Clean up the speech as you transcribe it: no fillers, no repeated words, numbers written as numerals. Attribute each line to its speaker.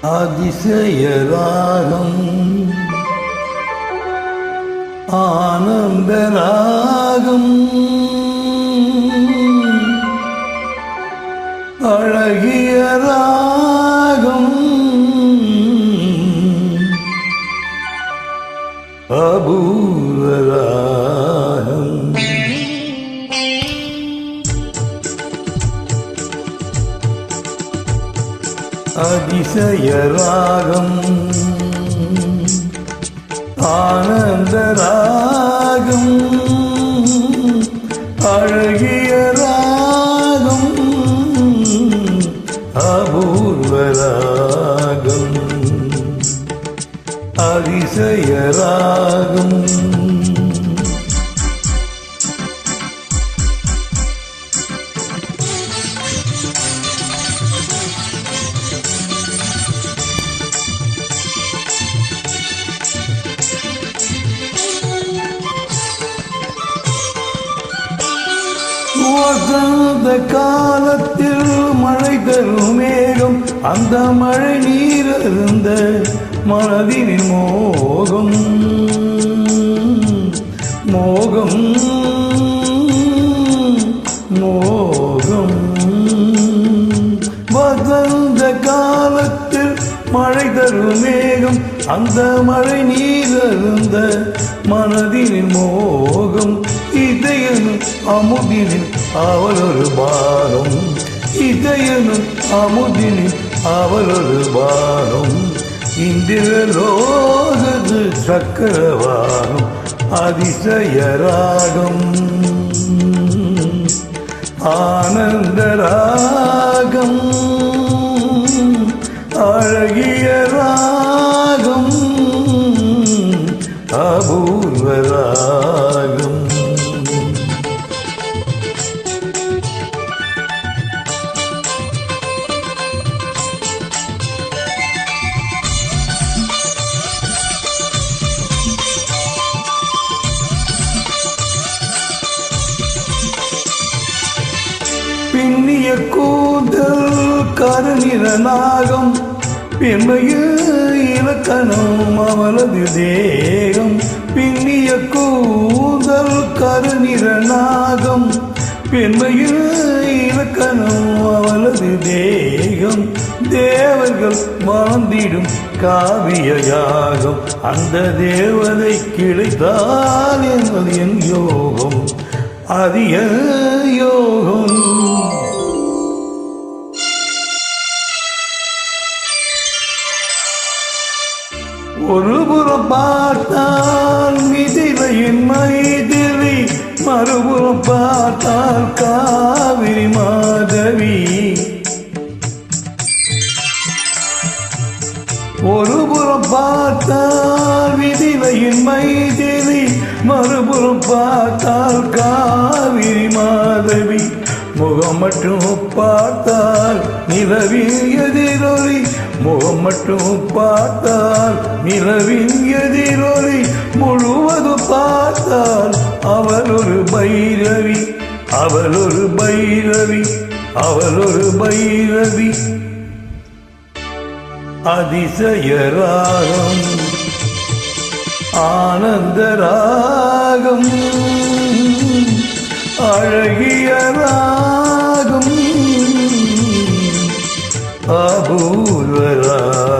Speaker 1: அதிசய ராகம் ஆனந்த ராகம் அழகிய ராகம் அபூர்வ ராகம் அதிசய ராகம் ஆனந்த ராகம் அழகிய ராகம் அபூர்வ ராகம் அதிசய ராகம் வசந்த காலத்தில் மழை தரும் மேகம் அந்த மழை நீர் இருந்த மனதினின் மோகம் மோகம் மோகம் வசந்த காலத்தில் மழை தரும் மேகம் அந்த மழை நீர் இருந்த மனதினின் மோகம் இதயனும் அமுதினில் அவளொரு பாரம் இதயனும் அமுதினில் அவளொரு பாரம் இந்திரலோகது சக்கரவாகம் அதிசய ராகம் ஆனந்த ராகம் அழகிய ராகம் அபூர்வ ராகம் பின்னிய கூந்தல் கருநிற நாகம் பெண்மையில் இலக்கணம் அவளது தேகம் பின்னிய கூந்தல் கருநிற நாகம் பெண்மையில் இலக்கணம் அவளது தேகம் தேவர்கள் வாழ்ந்திடும் காவிய யாகம் அந்த தேவதை கிடைத்தால் என்பது என் யோகம் அதிக யோகம் ஒருபுறம் பார்த்தால் மிதிலையின் மைதிலி மறுபுறம் பார்த்தால் காவிரி மாதவி ஒருபுறம் பார்த்தால் மிதிலையின் மைதிலி மறுபுறம் பார்த்தால் காவிரி மாதவி முகம் மட்டும் பார்த்தால் நிலவின் எதிரொலி முகம் மட்டும் பார்த்தால் நிலவின் எதிரொலி முழுவதும் பார்த்தால் அவள் ஒரு பைரவி அவள் ஒரு பைரவி அவள் ஒரு பைரவி அதிசய ராகம் ஆனந்த ராகம் அழகிய ராகம் அபூர்வ ராகம்